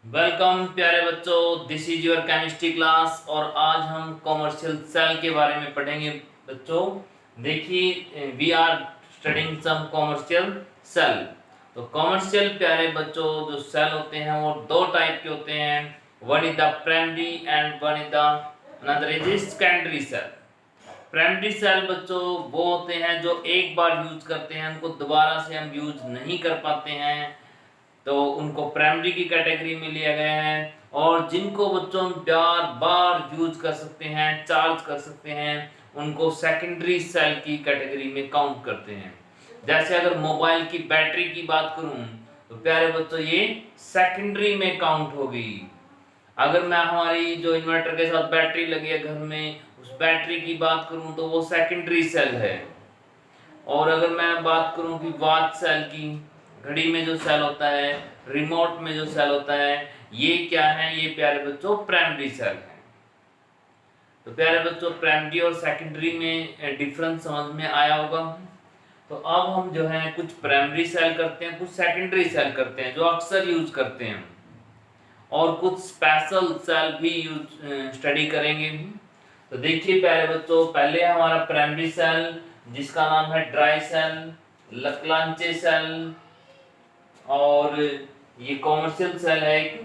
Welcome प्यारे बच्चों, this is your chemistry class और आज हम कॉमर्शियल सेल के बारे में पढ़ेंगे। बच्चों देखिए, we are studying some commercial cell. तो कॉमर्शियल प्यारे बच्चों जो सेल होते हैं वो दो टाइप के होते हैं। One is the primary and one is the another is secondary cell. Primary cell बच्चों वो होते हैं जो एक बार यूज करते हैं, उनको दोबारा से हम यूज नहीं कर पाते हैं, तो उनको प्राइमरी की कैटेगरी में लिया गया है। और जिनको बच्चों हम बार बार यूज कर सकते हैं, चार्ज कर सकते हैं, उनको सेकेंडरी सेल की कैटेगरी में काउंट करते हैं। जैसे अगर मोबाइल की बैटरी की बात करूं तो प्यारे बच्चों ये सेकेंडरी में काउंट होगी। अगर मैं हमारी जो इन्वर्टर के साथ बैटरी लगी है घर में, उस बैटरी की बात करूं तो वो सेकेंडरी सेल है। और अगर मैं बात करूं कि वॉच सेल की, घड़ी में जो सेल होता है, रिमोट में जो सेल होता है, ये क्या है? ये प्यारे बच्चों प्राइमरी सेल है। तो प्यारे बच्चों प्राइमरी और सेकेंडरी में डिफरेंस समझ में आया होगा। तो अब हम जो है कुछ प्राइमरी सेल करते हैं, कुछ सेकेंडरी सेल करते हैं जो अक्सर यूज करते हैं, और कुछ स्पेशल सेल भी यूज स्टडी करेंगे। तो देखिए प्यारे बच्चों, पहले हमारा प्राइमरी सेल जिसका नाम है ड्राई सेल, लक्लांचे सेल, और ये कॉमर्शियल सेल है एक।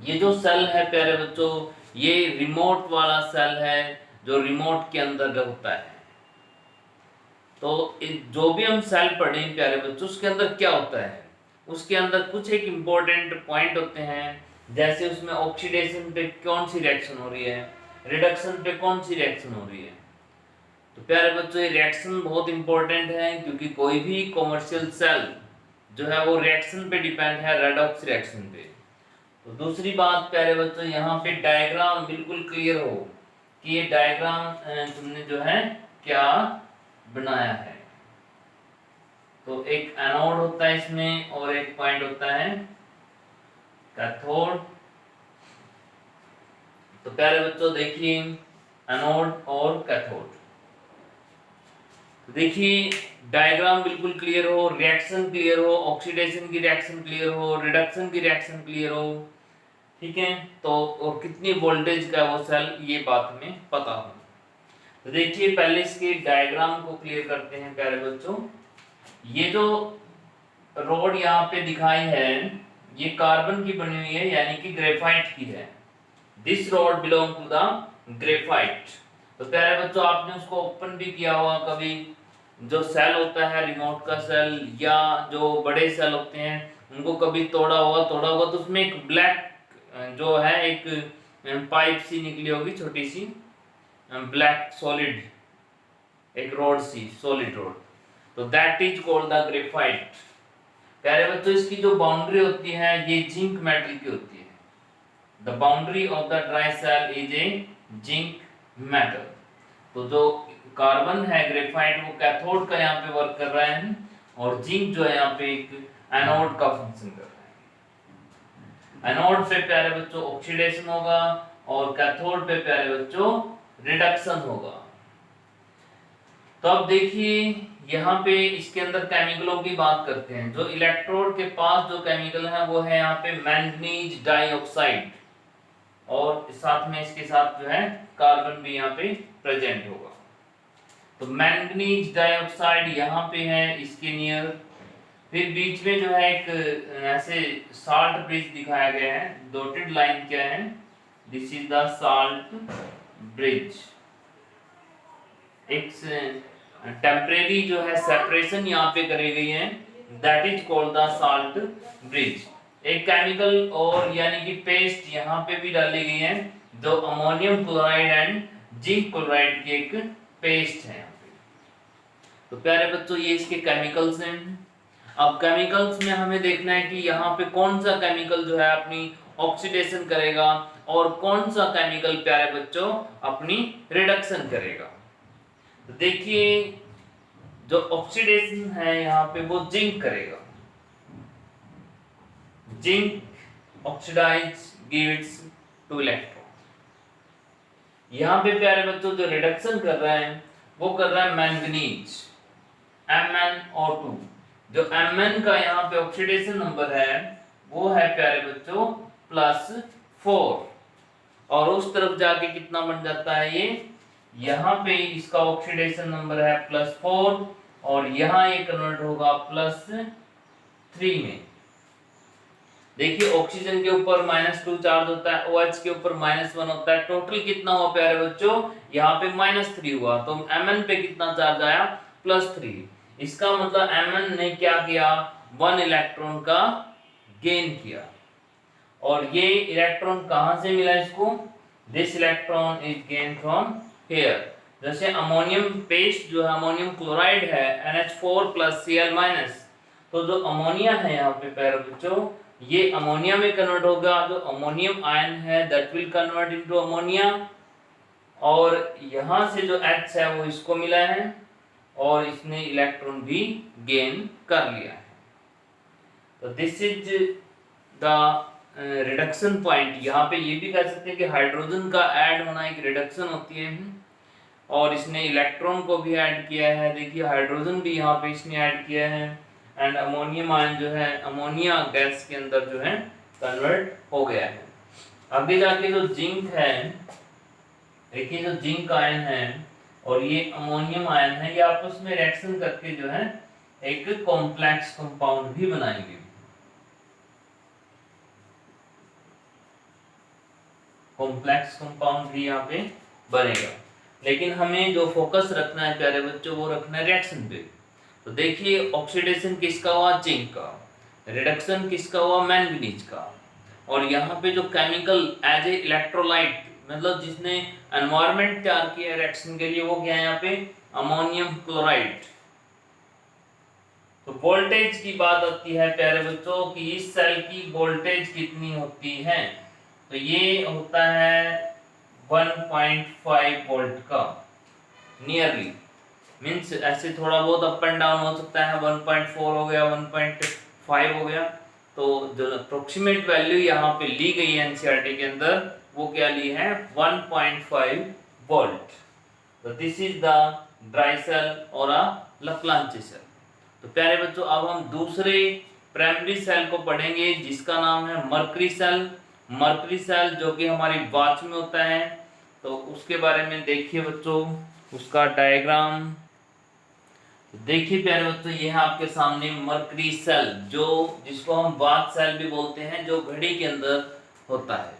ये जो सेल है प्यारे बच्चों, ये रिमोट वाला सेल है जो रिमोट के अंदर होता है। तो जो भी हम सेल पढ़े प्यारे बच्चों, उसके अंदर क्या होता है? उसके अंदर कुछ एक इम्पोर्टेंट पॉइंट होते हैं। जैसे उसमें ऑक्सीडेशन पे कौन सी रिएक्शन हो रही है, रिडक्शन पे कौन सी रिएक्शन हो रही है। तो प्यारे बच्चों ये रिएक्शन बहुत इंपॉर्टेंट है, क्योंकि कोई भी कॉमर्शियल सेल जो है वो रिएक्शन पे डिपेंड है, रेडॉक्स रिएक्शन पे। तो दूसरी बात प्यारे बच्चों, यहाँ पे डायग्राम बिल्कुल क्लियर हो कि ये डायग्राम तुमने जो है क्या बनाया है। तो एक एनोड होता है इसमें और एक पॉइंट होता है कैथोड। तो प्यारे बच्चों देखिए, एनोड और कैथोड, देखिए डायग्राम बिल्कुल क्लियर हो, रिएक्शन क्लियर हो, ऑक्सीडेशन की रिएक्शन क्लियर हो, रिडक्शन की रिएक्शन क्लियर हो, ठीक है। तो और कितनी वोल्टेज का वो सेल, ये बात में पता हो। तो देखिए पहले इसके डायग्राम को क्लियर करते हैं प्यारे बच्चों। ये जो रोड यहाँ पे दिखाई है, ये कार्बन की बनी हुई है, यानी कि ग्रेफाइट की है। This rod belong to the graphite. तो प्यारे बच्चों आपने उसको ओपन भी किया हुआ कभी। जो सेल होता है रिमोट का सेल या जो बड़े सेल होते हैं, उनको कभी तोड़ा होगा तो उसमें एक ब्लैक जो है एक पाइप सी निकली होगी, छोटी सी ब्लैक सॉलिड, एक रोड सी सॉलिड रोड। तो that is called the graphite. प्यारे बच्चों इसकी जो बाउंड्री होती है ये जिंक मेटल की होती है। The boundary of the dry cell is a zinc metal. तो जो कार्बन है ग्रेफाइट, वो कैथोड का यहाँ पे वर्क कर रहा है, और जिंक जो है यहाँ पे एक एनोड का फंक्शन कर रहा है। एनोड पे प्यारे बच्चों ऑक्सीडेशन होगा और कैथोड पे प्यारे बच्चों रिडक्शन होगा। तो अब देखिए यहाँ पे इसके अंदर केमिकलों की बात करते हैं। जो इलेक्ट्रोड के पास जो केमिकल है वो है यहाँ पे मैंगनीज डाइऑक्साइड, और साथ में इसके साथ जो है कार्बन भी यहाँ पे प्रेजेंट होगा। तो मैंगनीज डाइऑक्साइड यहाँ पे है इसके नियर। फिर बीच में जो है एक ऐसे साल्ट ब्रिज दिखाया गया है, डॉटेड लाइन क्या है, this is the salt bridge. एक टेम्परेरी जो है सेपरेशन यहाँ पे करी गई है, that is called the salt bridge. एक केमिकल और यानी कि पेस्ट यहाँ पे भी डाली गई है, जो ammonium chloride and zinc chloride की एक पेस्ट है यहाँ पे। तो प्यारे बच्चों ये इसके केमिकल्स हैं। अब केमिकल्स में हमें देखना है कि यहाँ पे कौन सा केमिकल जो है अपनी ऑक्सीडेशन करेगा और कौन सा केमिकल प्यारे बच्चों अपनी रिडक्शन करेगा। तो देखिए जो ऑक्सीडेशन है यहाँ पे वो जिंक करेगा। Zinc oxidise give its 2 electron. यहाँ पे प्यारे बच्चों जो रिडक्शन कर रहा है वो कर रहा है मैंगनीज, MnO2। जो Mn का यहाँ पे ऑक्सीडेशन नंबर है वो है प्यारे बच्चों +4 और उस तरफ जाके कितना बन जाता है ये, यहाँ पे इसका ऑक्सीडेशन नंबर है +4 और यहाँ ये कन्वर्ट होगा +3 में। देखिए ऑक्सीजन के ऊपर -2 चार्ज होता है, OH के ऊपर -1 होता है, टोटल कितना हुआ प्यारे बच्चों, यहाँ पे -3 हुआ, तो Mn पे कितना चार्ज आया, +3। इसका मतलब Mn ने क्या किया, 1 इलेक्ट्रॉन का गेन किया। और ये इलेक्ट्रॉन कहां से मिला इसको, this electron is gain from here. जैसे अमोनियम पेस्ट जो है, अमोनियम क्लोराइड है NH4+Cl-, तो जो अमोनिया है यहाँ पे प्यारे बच्चों, ये अमोनिया में कन्वर्ट होगा, जो अमोनियम आयन है that will convert into ammonia, और यहाँ से जो H है वो इसको मिला है और इसने इलेक्ट्रॉन भी गेन कर लिया है। तो this is the reduction point. यहाँ पे ये भी कह सकते हैं कि हाइड्रोजन का ऐड होना एक रिडक्शन होती है, और इसने इलेक्ट्रॉन को भी ऐड किया है। देखिए हाइड्रोजन भी यहाँ पे इसने ऐड किया है, एंड अमोनियम आयन जो है अमोनिया गैस के अंदर जो है कन्वर्ट हो गया है। आगे जाके जो जिंक है, देखिए जो जिंक आयन है और ये अमोनियम आयन है, ये आपस में रिएक्शन करके जो है एक कॉम्प्लेक्स कंपाउंड भी बनाएंगे। कॉम्प्लेक्स कंपाउंड भी यहाँ पे बनेगा, लेकिन हमें जो फोकस रखना है प्यारे बच्चों वो रखना है रिएक्शन पे। तो देखिए ऑक्सीडेशन किसका हुआ, जिंक का, रिडक्शन किसका हुआ, मैंगनीज का, और यहाँ पे जो केमिकल एज ए इलेक्ट्रोलाइट, मतलब जिसने एनवायरनमेंट तैयार किया रिएक्शन के लिए, वो क्या है यहाँ पे, अमोनियम क्लोराइड। तो वोल्टेज की बात आती है प्यारे बच्चों कि इस सेल की वोल्टेज कितनी होती है, तो ये होता है 1.5 वोल्ट का, नियरली, मींस ऐसे थोड़ा बहुत अप एंड डाउन हो सकता है, 1.4 हो गया, 1.5 हो गया। तो जो अप्रोक्सीमेट वैल्यू यहाँ पे ली गई है एनसीईआरटी के अंदर, वो क्या ली है, 1.5 वोल्ट। तो this is the dry cell और अ लप्लांची सेल। तो प्यारे बच्चों अब हम दूसरे प्राइमरी सेल को पढ़ेंगे जिसका नाम है मर्करी सेल। मर्करी सेल जो कि हमारी वॉच में होता है, तो उसके बारे में देखिए बच्चों, उसका डायग्राम देखिए प्यारे बच्चों, ये है आपके सामने मर्करी सेल, जो जिसको हम वॉच सेल भी बोलते हैं, जो घड़ी के अंदर होता है।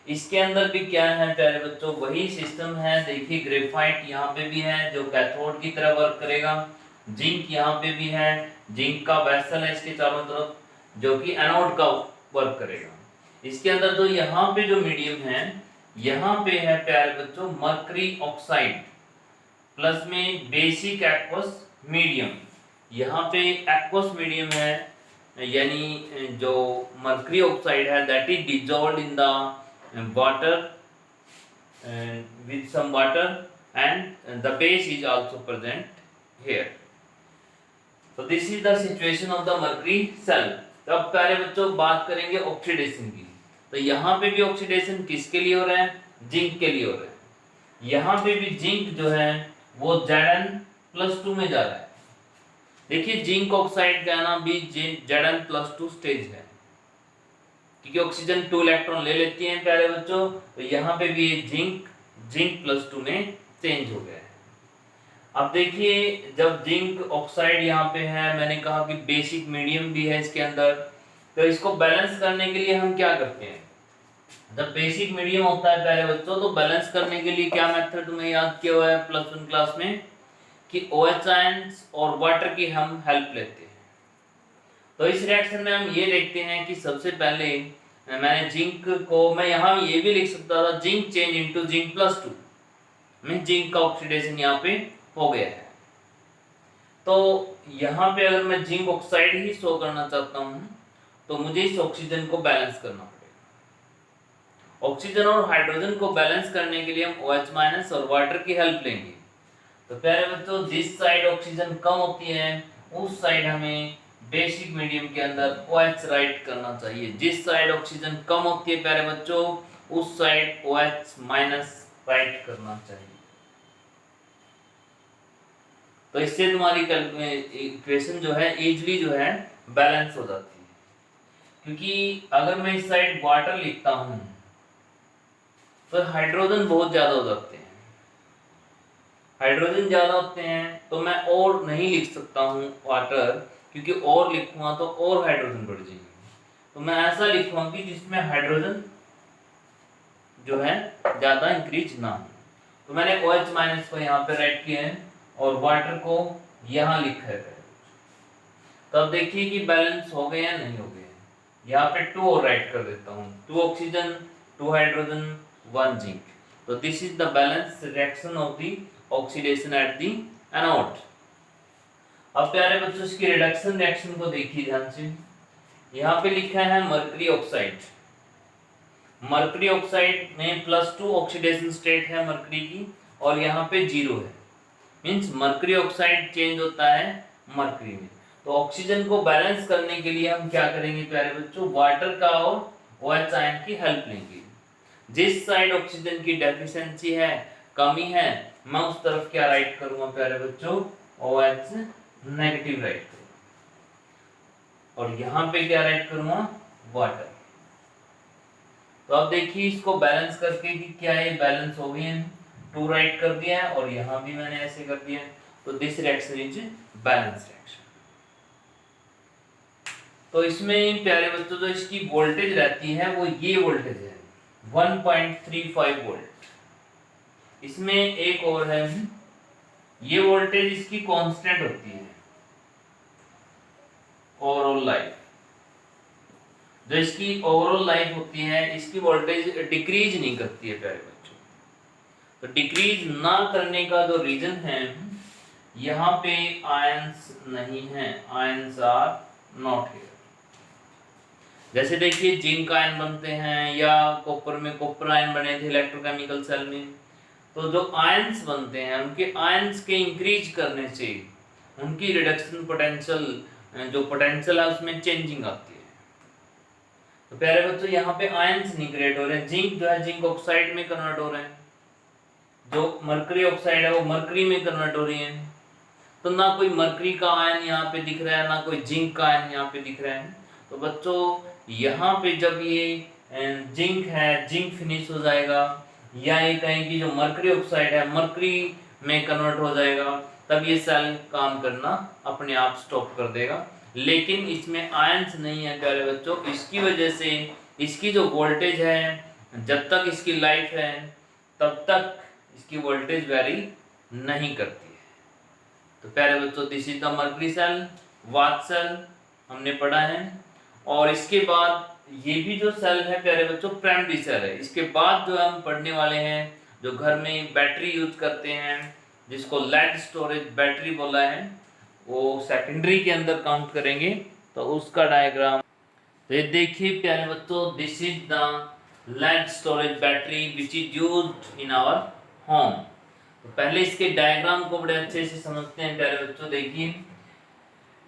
इसके अंदर भी क्या है प्यारे बच्चों, वही सिस्टम है। देखिए ग्रेफाइट यहाँ पे भी है जो कैथोड की तरह वर्क करेगा, जिंक यहाँ पे भी है, जिंक का वेसल है इसके चारों तरफ जो कि एनोड का वर्क करेगा। इसके अंदर जो यहाँ पे जो मीडियम है, यहाँ पे है प्यारे बच्चों मर्करी ऑक्साइड प्लस में बेसिक एक्वस मीडियम। यहाँ पे एक्वस मीडियम है, यानी जो मर्करी ऑक्साइड है that is dissolved in the water with some water and the base is also present here. So this is the situation of the mercury cell. तो अब प्यारे बच्चों बात करेंगे ऑक्सीडेशन की। तो यहाँ पे भी ऑक्सीडेशन किसके लिए हो रहा है, जिंक के लिए हो रहा है। यहाँ पे भी जिंक जो है वो Zn+2 में जा रहा है। देखिए जिंक ऑक्साइड का नाम भी Zn+2 स्टेज है, क्योंकि ऑक्सीजन 2 इलेक्ट्रॉन ले लेती है प्यारे बच्चों। तो यहाँ पे भी जिंक+2 में चेंज हो गया है। अब देखिए जब जिंक ऑक्साइड यहाँ पे है, मैंने कहा कि बेसिक मीडियम भी है इसके अंदर, तो इसको बैलेंस करने के लिए हम क्या करते हैं, जब बेसिक मीडियम होता है प्यारे बच्चों, तो बैलेंस करने के लिए क्या मेथड तुम्हें याद किया हुआ है +1 क्लास में, कि OH आयंस और वाटर की हम हेल्प लेते हैं। तो इस रिएक्शन में हम ये देखते हैं कि सबसे पहले मैंने जिंक को, मैं यहाँ ये भी लिख सकता था जिंक चेंज इनटू जिंक+2 में, जिंक का ऑक्सीडेशन यहाँ पे हो गया है। तो यहाँ पे अगर मैं जिंक ऑक्साइड ही शो करना चाहता हूँ तो मुझे इस ऑक्सीजन को बैलेंस करना पड़ेगा। ऑक्सीजन और हाइड्रोजन को बैलेंस करने के लिए हम OH- और वाटर की हेल्प लेंगे। तो प्यारे बच्चों जिस साइड ऑक्सीजन कम होती है उस साइड हमें बेसिक मीडियम के अंदर OH राइट करना चाहिए। जिस साइड ऑक्सीजन कम होती है प्यारे बच्चों उस साइड OH- राइट करना चाहिए। तो इससे तुम्हारी इक्वेशन जो है इजीली जो है बैलेंस हो जाती है। क्योंकि अगर मैं इस साइड वाटर लिखता हूं तो हाइड्रोजन बहुत ज्यादा हो जाते हैं, हाइड्रोजन ज्यादा होते हैं तो मैं और नहीं लिख सकता हूं वाटर, क्योंकि और लिखूंगा तो और हाइड्रोजन बढ़ जाएंगे। तो मैं ऐसा लिखूंगा कि जिसमें हाइड्रोजन जो है ज्यादा इंक्रीज ना हो। तो मैंने OH माइनस को यहाँ पे राइट किया है और वाटर को यहाँ लिखा है। तो अब देखिए कि बैलेंस हो गए या नहीं हो गए। यहाँ पे 2 और राइट कर देता हूँ, 2 ऑक्सीजन 2 हाइड्रोजन 1 जिंक। तो this is the balance reaction of the oxidation at the anode. अब प्यारे बच्चों इसकी रिडक्शन रिएक्शन को देखिए ध्यान से। यहाँ पे लिखा है मरकरी ऑक्साइड, मरकरी ऑक्साइड में +2 ऑक्सीडेशन स्टेट है मरकरी की, और यहाँ पे 0 है, मींस मरकरी ऑक्साइड चेंज होता है मरकरी में। तो ऑक्सीजन को बैलेंस करने के लिए हम क्या करेंगे प्यारे बच्चों, वाटर का और OH आयन की हेल्प लेंगे। जिस साइड ऑक्सीजन की डेफिशिएंसी है, कमी है, मैं उस तरफ क्या राइट करूंगा प्यारे बच्चों, OH नेगेटिव राइट करूंगा, और यहां पे क्या राइट करूंगा, वाटर। तो अब देखिए इसको बैलेंस करके कि क्या ये बैलेंस हो गए हैं, 2 राइट कर दिया है और यहां भी मैंने ऐसे कर दिया है। तो this reaction is balance reaction. तो इसमें प्यारे बच्चों जो इसकी वोल्टेज रहती है वो ये वोल्टेज है 1.35 वोल्ट। इसमें एक और है, ये वोल्टेज इसकी कांस्टेंट होती है ओवरऑल लाइफ। जो इसकी ओवरऑल लाइफ होती है इसकी वोल्टेज डिक्रीज नहीं करती है प्यारे बच्चों। तो डिक्रीज ना करने का जो रीजन है, यहाँ पे आयंस नहीं है, आयंस आर नॉट हियर। जैसे देखिए जिंक आयन बनते हैं या कॉपर में कॉपर आयन बने थे इलेक्ट्रोकेमिकल सेल में, तो जो आयंस बनते हैं उनके आयंस के इंक्रीज करने से उनकी रिडक्शन पोटेंशियल, जो पोटेंशियल है उसमें चेंजिंग आती है। तो प्यारे बच्चों यहाँ पे आयंस नहीं क्रिएट हो रहे हैं, जिंक जो है जिंक ऑक्साइड में कन्वर्ट हो रहे हैं, जो मरकरी ऑक्साइड है वो मरकरी में कन्वर्ट हो रही है। तो ना कोई मरकरी का आयन यहाँ पे दिख रहा है, ना कोई जिंक का आयन यहाँ पे दिख रहा है। तो बच्चों यहाँ पे जब ये जिंक है, जिंक फिनिश हो जाएगा, या ये कहें कि जो मरकरी ऑक्साइड है मरकरी में कन्वर्ट हो जाएगा, तब ये सेल काम करना अपने आप स्टॉप कर देगा। लेकिन इसमें आयंस नहीं है प्यारे बच्चों, इसकी वजह से इसकी जो वोल्टेज है, जब तक इसकी लाइफ है तब तक इसकी वोल्टेज वेरी नहीं करती है। तो प्यारे बच्चों this is the mercury cell, what cell हमने पढ़ा है। और इसके बाद ये भी जो सेल है प्यारे बच्चों प्राइमरी सेल है। इसके बाद जो हम पढ़ने वाले हैं, जो घर में बैटरी यूज करते हैं जिसको लेड स्टोरेज बैटरी बोला है, वो सेकेंडरी के अंदर काउंट करेंगे। तो उसका डायग्राम तो ये देखिए प्यारे बच्चों, this is the lead storage battery which is used in our home. तो पहले इसके डायग्राम को बड़े अच्छे से समझते हैं प्यारे बच्चों। देखिए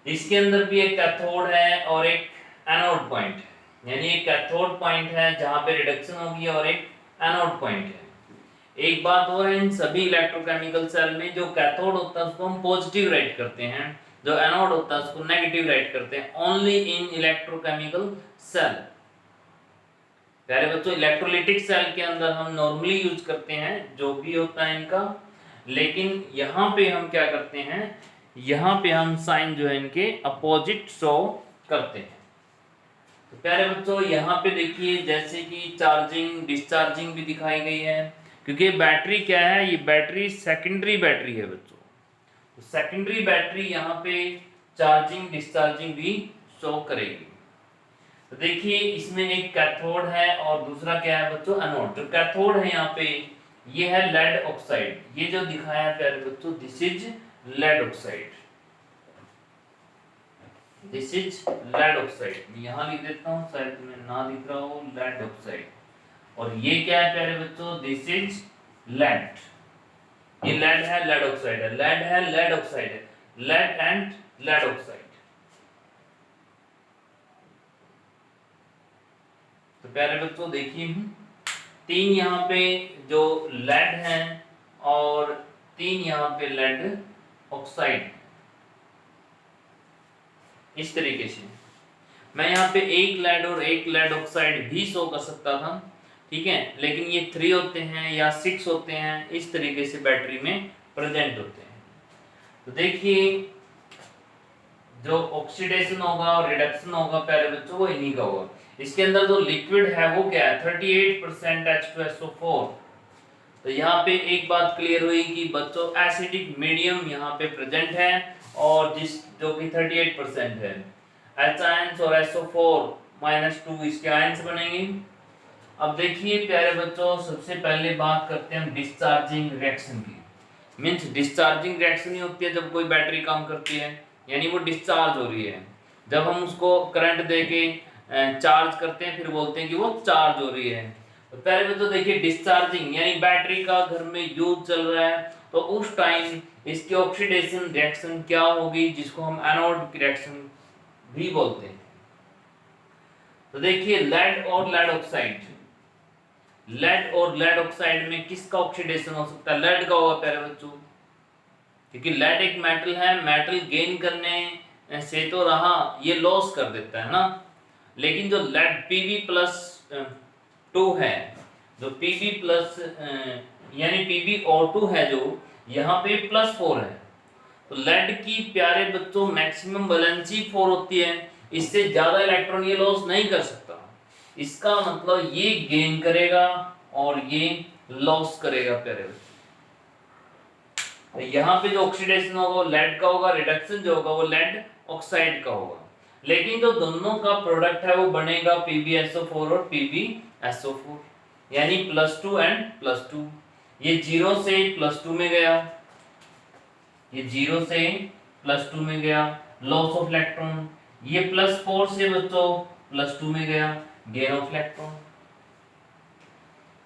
इसके अंदर भी एक कैथोड है और एक एनोड पॉइंट है, यानी एक कैथोड पॉइंट है जहां पे रिडक्शन होगी और एक एनोड पॉइंट है। एक बात और है, इन सभी इलेक्ट्रोकेमिकल सेल में जो कैथोड होता है उसको हम पॉजिटिव राइट करते हैं, जो एनोड होता है उसको नेगेटिव राइट करते हैं, ओनली इन इलेक्ट्रोकेमिकल सेल। प्यारे बच्चों इलेक्ट्रोलिटिक सेल के अंदर हम नॉर्मली यूज करते हैं जो भी होता है इनका, लेकिन यहाँ पे हम क्या करते हैं, यहाँ पे हम साइन जो है इनके अपोजिट शो करते हैं। तो प्यारे बच्चों यहाँ पे देखिए जैसे कि चार्जिंग डिस्चार्जिंग भी दिखाई गई है, क्योंकि बैटरी क्या है, ये बैटरी सेकेंडरी बैटरी है बच्चों। तो सेकेंडरी बैटरी यहाँ पे चार्जिंग डिस्चार्जिंग भी शो करेगी। तो देखिए इसमें एक कैथोड है और दूसरा क्या है बच्चों, एनोड। जो कैथोड है यहाँ पे ये है लेड ऑक्साइड, ये जो दिखाया है प्यारे बच्चों this is lead oxide, this is lead oxide. मैं यहाँ लिख देता हूँ, शायद तुम्हें ना दिख रहा हो, लेड ऑक्साइड। और ये क्या है प्यारे बच्चों, दिस इज लेड। ये लेड है, लेड ऑक्साइड है, लेड है, लेड ऑक्साइड है, लेड एंड लेड ऑक्साइड। तो प्यारे बच्चों देखिए 3 यहाँ पे जो लेड है और 3 यहाँ पे लेड ऑक्साइड, इस तरीके से। मैं यहाँ पे एक लेड और एक लेड ऑक्साइड भी शो कर सकता था, ठीक है, लेकिन ये 3 होते हैं या 6 होते हैं, इस तरीके से बैटरी में प्रेजेंट होते हैं। तो देखिए जो ऑक्सीडेशन होगा और रिडक्शन होगा प्यारे बच्चों, वो इन्हीं का होगा। इसके अंदर जो लिक्विड है वो क्या है, 38% H2SO4। तो यहाँ पे एक बात क्लियर हुई कि बच्चों एसिडिक मीडियम यहाँ पे प्रेजेंट है, और जिस जो कि 38% है। H आयंस और SO4 -2 इसके आयंस बनेंगे। अब देखिए प्यारे बच्चों, सबसे पहले बात करते हैं हम डिस्चार्जिंग रिएक्शन की। मींस डिस्चार्जिंग रिएक्शन ही होती है जब कोई बैटरी काम करती है, यानी वो डिस्चार्ज हो रही है। जब हम उसको करंट देके चार्ज करते हैं फिर बोलते हैं कि वो चार्ज हो रही है। तो पहले तो देखिए डिस्चार्जिंग यानी बैटरी का घर में यूज चल रहा है, तो उस टाइम इसकी ऑक्सीडेशन रिएक्शन क्या होगी, जिसको हम एनोड की रिएक्शन भी बोलते हैं। तो देखिए लेड और लेड ऑक्साइड, लेड और लेड ऑक्साइड में किसका ऑक्सीडेशन हो सकता है, लेड का होगा प्यारे बच्चों, क्योंकि लेड एक मेटल है, मेटल गेन करने से तो रहा ये लॉस कर देता है ना। लेकिन जो लेड Pb+2 है, जो Pb+ यानी PbO2 है, जो यहाँ पे +4 है, तो लेड की प्यारे बच्चों मैक्सिमम वैलेंसी 4 होती है, इससे ज्यादा इलेक्ट्रॉन ये लॉस नहीं कर सकता। इसका मतलब ये गेन करेगा और ये लॉस करेगा प्यारे बच्चों। तो यहाँ पे जो ऑक्सीडेशन होगा वो लेड का होगा, रिडक्शन जो होगा वो लेड ऑक्साइड का होगा। लेकिन जो दोनों का प्रोडक्ट है वो बनेगा PbSO4 और PbSO4, यानी +2 एंड +2। ये 0 से +2 में गया, ये 0 से +2 में गया, लॉस ऑफ इलेक्ट्रॉन। ये +4 से बच्चों +2 में गया, गेन ऑफ इलेक्ट्रॉन।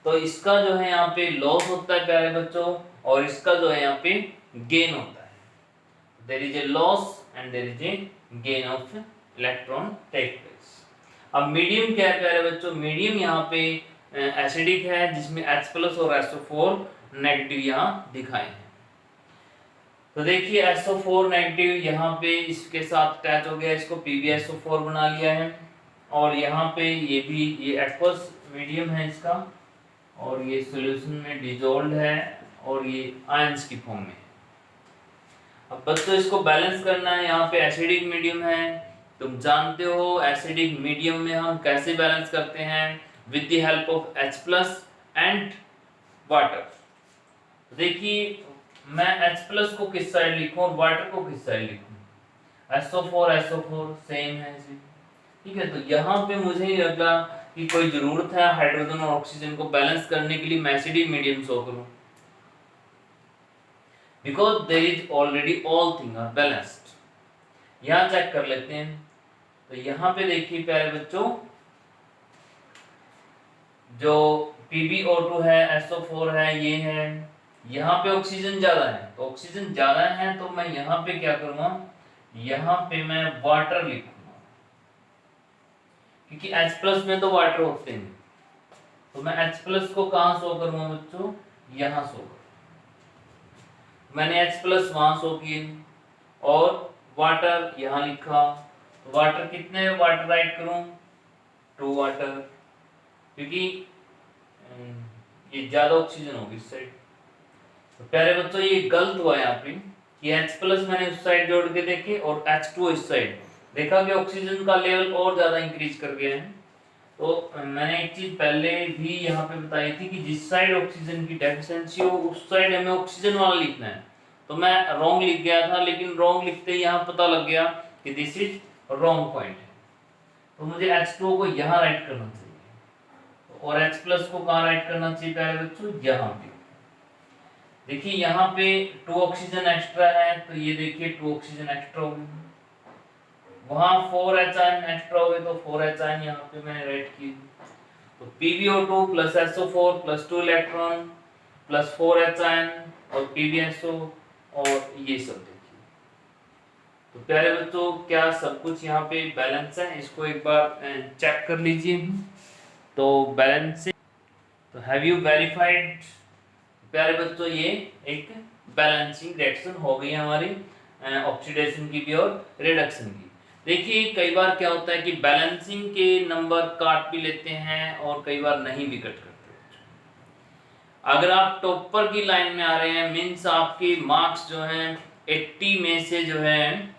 तो इसका जो है यहाँ पे लॉस होता है प्यारे बच्चों, और इसका जो है यहाँ पे गेन होता है। There is a loss and there is a gain of electron take place. अब मीडियम क्या है प्यारे बच्चों, मीडियम यहाँ पे एसिडिक है, जिसमें H+ और SO4 नेगेटिव यहाँ दिखाए हैं। तो देखिए SO4 नेगेटिव यहाँ पे इसके साथ अटैच हो गया, इसको PbSO4 बना लिया है, और यहाँ पे ये भी ये एक्वस मीडियम है इसका, और ये सॉल्यूशन में डिसॉल्व्ड है, और ये आयंस की फॉर्म में। अब बच्चों इसको बैलेंस करना है, यहाँ पे एसिडिक मीडियम है, तुम जानते हो एसिडिक मीडियम में हम कैसे बैलेंस करते हैं, with the help of H+ and water. देखिए मैं H+ को किस साइड लिखूं और वाटर को किस साइड लिखूं, SO4 सेम है जी, ठीक है। तो यहाँ पे मुझे नहीं लगा कि कोई जरूरत है हाइड्रोजन और ऑक्सीजन को बैलेंस करने के लिए मैं एसिडिक मीडियम शो करूं, because there is already all things are balanced। यहाँ चेक कर लेते हैं। तो यहाँ पे देखिए प्यारे बच्चों, जो PbO2 है, SO4 है, ये है, यहाँ पे ऑक्सीजन ज्यादा है, तो ऑक्सीजन ज्यादा है तो मैं यहाँ पे क्या करूँगा, यहाँ पे मैं वाटर लिखूंगा, क्योंकि H+ में तो वाटर होते हैं, तो मैं H+ को कहाँ शो करूँगा बच्चों, यहाँ शो करूँगा। मैंने H+ वहां शो किए और वाटर यहाँ लिखा, तो वाटर कितने वाटर राइट करूं, 2 वाटर, क्योंकि ये ज्यादा ऑक्सीजन होगी इस साइड। तो प्यारे बच्चों ये गलत हुआ यहाँ पे कि H+ मैंने उस साइड जोड़ के देखे और H2 इस साइड, देखा कि ऑक्सीजन का लेवल और ज्यादा इंक्रीज कर गया है। तो मैंने एक चीज पहले भी यहाँ पे बताई थी कि जिस साइड ऑक्सीजन की डेफिशिएंसी हो उस साइड हमें ऑक्सीजन वाला लिखना है। तो मैं रॉन्ग लिख गया था, लेकिन रॉन्ग लिखते ही यहाँ पता लग गया कि दिस इज रॉन्ग पॉइंट है, तो मुझे H2 को यहाँ राइट करना चाहिए, और H+ को कहाँ राइट करना चाहिए प्यारे बच्चों, यहाँ पे। देखिए यहाँ पे 2 ऑक्सीजन एक्स्ट्रा है, तो ये देखिए 2 ऑक्सीजन एक्स्ट्रा हो गए, वहां 4 H एक्स्ट्रा हो गए, तो 4 H यहाँ पे मैंने राइट की। तो PbO2 + SO4 + 2 इलेक्ट्रॉन + 4 H और PbSO, और ये सब देखिए। तो प्यारे बच्चों क्या सब कुछ यहाँ पे बैलेंस है, इसको एक बार चेक कर लीजिए। तो बैलेंस, तो हैव यू वेरीफाइड प्यारे बच्चों, ये एक बैलेंसिंग रिएक्शन हो गई हमारी ऑक्सीडेशन की भी और रिडक्शन की। देखिए कई बार क्या होता है कि बैलेंसिंग के नंबर काट भी लेते हैं और कई बार नहीं भी कट करते। अगर आप टॉपर की लाइन में आ रहे हैं मीन्स आपके मार्क्स जो हैं 80 में से जो है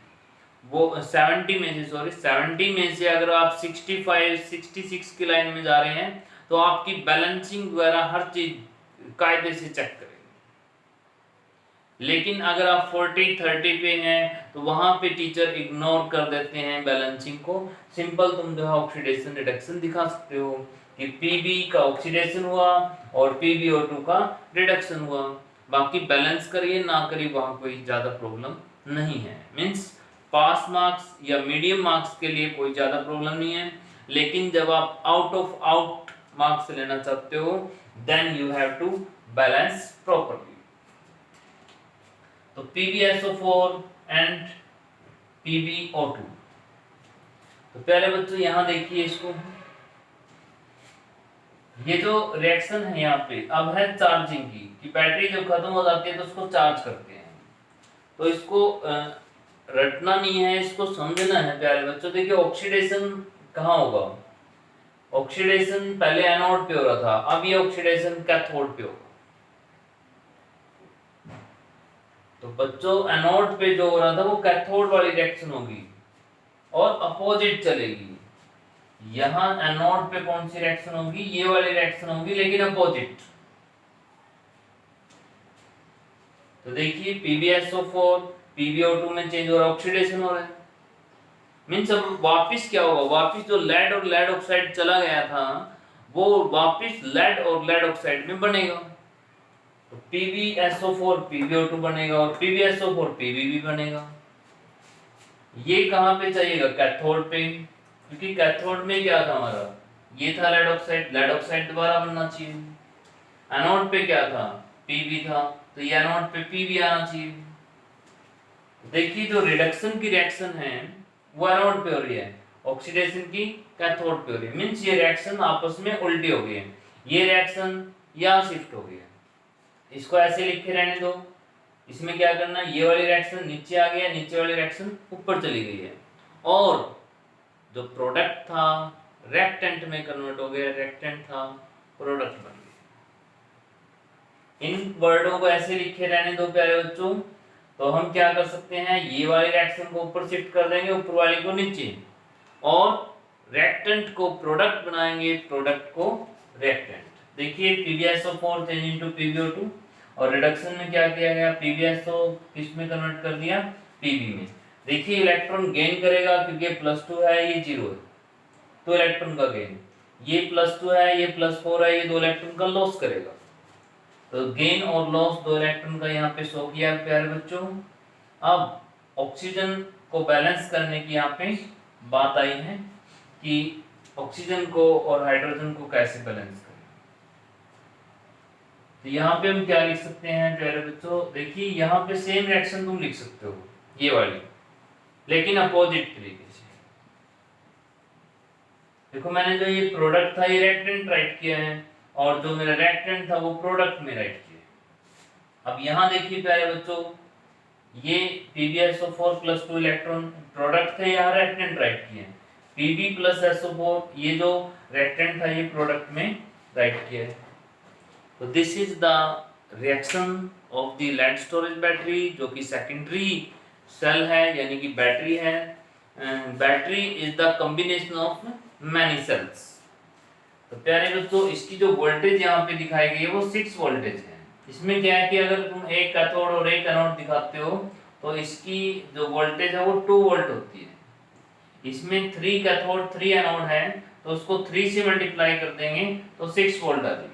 वो 70 में से 70 में से अगर आप 65 66 की लाइन में जा रहे हैं तो आपकी बैलेंसिंग वगैरह हर चीज कायदे से चेक करें। लेकिन अगर आप 40 30 पे हैं तो वहां पे टीचर इग्नोर कर देते हैं बैलेंसिंग को। सिंपल तुम जो है ऑक्सीडेशन रिडक्शन दिखा सकते हो कि Pb का ऑक्सीडेशन हुआ और PbO2 का रिडक्शन हुआ। बाकी बैलेंस करिए ना करिए वहां कोई ज्यादा प्रॉब्लम नहीं है। मींस पास मार्क्स या मीडियम मार्क्स के लिए कोई ज्यादा प्रॉब्लम नहीं है। लेकिन जब आप आउट ऑफ आउट मार्क्स लेना चाहते हो then you have to balance properly. तो PbSO4 एंड PbO2। तो पहले बच्चों यहां देखिए इसको, ये जो रिएक्शन है यहाँ पे अब है चार्जिंग की, कि बैटरी जब खत्म हो जाती है तो उसको चार्ज करते हैं। तो इसको रटना नहीं है, इसको समझना है प्यारे बच्चों। देखिए ऑक्सीडेशन कहाँ होगा, ऑक्सीडेशन पहले एनोड पे हो रहा था, अब ये ऑक्सीडेशन कैथोड पे होगा। तो बच्चों एनोड पे जो हो रहा था वो कैथोड वाली रिएक्शन होगी और अपोजिट चलेगी। यहां एनोड पे कौन सी रिएक्शन होगी, ये वाली रिएक्शन होगी लेकिन अपोजिट। तो देखिए PbSO4 PbO2 में चेंज हो रहा है, ऑक्सीडेशन हो रहा है। मींस अब वापस क्या होगा, वापस जो लेड और लेड ऑक्साइड चला गया था वो वापस लेड और लेड ऑक्साइड में बनेगा। तो PbSO4 PbO2 बनेगा और PbSO4 PbB बनेगा। ये कहां पे चाहिएगा, कैथोड पे, क्योंकि कैथोड में क्या था हमारा, ये था लेड ऑक्साइड दोबारा बनना चाहिए। एनोड पे क्या था, Pb था, तो ये एनोड पे Pb आना चाहिए। देखिए जो रिडक्शन की रिएक्शन है वो एनोड पे हो रही है, ऑक्सीडेशन की कैथोड पे हो रही है। मींस ये रिएक्शन आपस में उल्टी हो गई है, ये रिएक्शन यहां शिफ्ट हो गई है। इसको ऐसे लिखे रहने दो। इसमें क्या करना, ये वाली रिएक्शन नीचे आ गया, नीचे वाली रिएक्शन ऊपर चली गई है और जो प्रोडक्ट था रिएक्टेंट में कन्वर्ट हो गया, रिएक्टेंट था प्रोडक्ट बन गया। इन वर्डों को ऐसे लिखे रहने दो प्यारे बच्चों। तो हम क्या कर सकते हैं, ये वाली रिएक्शन को ऊपर शिफ्ट कर देंगे, ऊपर वाली को नीचे, और रिएक्टेंट को प्रोडक्ट बनाएंगे, प्रोडक्ट को रिएक्टेंट। देखिए PbSO4 चेंज इनटू PbO2 और रिडक्शन में क्या किया गया, PbSO किस में कन्वर्ट कर दिया, Pb में। देखिए इलेक्ट्रॉन गेन करेगा क्योंकि +2 है, ये 0 है, तो इलेक्ट्रॉन का गेन, ये +2 है, ये +4 है, ये 2 इलेक्ट्रॉन का लॉस करेगा। तो गेन और लॉस 2 इलेक्ट्रॉन का यहाँ पे शो किया प्यारे बच्चों। अब ऑक्सीजन को बैलेंस करने की यहाँ पे बात आई है कि ऑक्सीजन को और हाइड्रोजन को कैसे बैलेंस करें। तो यहाँ पे हम क्या लिख सकते हैं प्यारे बच्चों, देखिए यहाँ पे सेम रिएक्शन तुम लिख सकते हो ये वाली, लेकिन अपोजिट तरीके से। देखो मैंने जो ये प्रोडक्ट था ये रिएक्टेंट राइट किया है और जो मेरा रिएक्टेंट था वो प्रोडक्ट में राइट किया। अब यहाँ देखिए प्यारे बच्चों, ये PbSO4 + 2 इलेक्ट्रॉन प्रोडक्ट थे, यहाँ रिएक्टेंट राइट किए हैं। Pb + SO4 ये जो रिएक्टेंट था ये प्रोडक्ट में राइट किया है। तो this is the reaction of the lead storage battery, जो कि सेकेंडरी सेल है यानी कि बैटरी है। Battery is the combination of many cells. तो प्यारे दोस्तों इसकी जो वोल्टेज यहाँ पे दिखाई गई है वो 6 वोल्टेज है। इसमें क्या है कि अगर तुम एक कैथोड और एक एनोड दिखाते हो तो इसकी जो वोल्टेज है वो 2 वोल्ट होती है। इसमें 3 कैथोड 3 एनोड है तो उसको 3 से मल्टीप्लाई कर देंगे तो 6 वोल्ट आ जाएगी।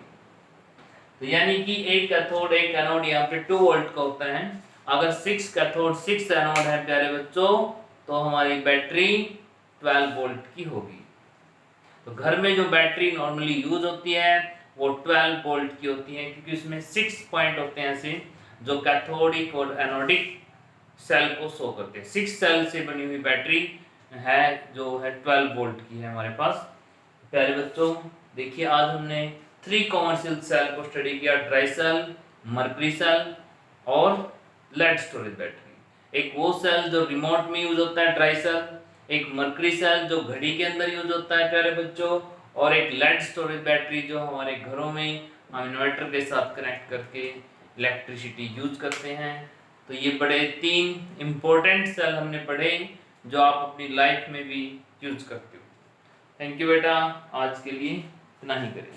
तो यानी कि एक कैथोड एक एनोड यहाँ पे 2 वोल्ट का होता है। अगर 6 कैथोड 6 एनोड है प्यारे बच्चों तो हमारी बैटरी 12 वोल्ट की होगी। तो घर में जो बैटरी नॉर्मली यूज होती है वो 12 वोल्ट की होती है, क्योंकि उसमें 6 पॉइंट होते हैं ऐसे जो कैथोडिक और एनोडिक सेल को शो करते हैं। 6 सेल से बनी हुई बैटरी है जो है 12 वोल्ट की है हमारे पास। प्यारे बच्चों देखिए आज हमने 3 कॉमर्शियल सेल को स्टडी किया, ड्राई सेल, मर्करी सेल और लेड स्टोरेज बैटरी। एक वो सेल जो रिमोट में यूज होता है ड्राई सेल, एक मरकरी सेल जो घड़ी के अंदर यूज होता है प्यारे बच्चों, और एक लेड स्टोरेज बैटरी जो हमारे घरों में हम इन्वर्टर के साथ कनेक्ट करके इलेक्ट्रिसिटी यूज करते हैं। तो ये बड़े 3 इम्पोर्टेंट सेल हमने पढ़े जो आप अपनी लाइफ में भी यूज करते हो। थैंक यू बेटा, आज के लिए इतना ही करें।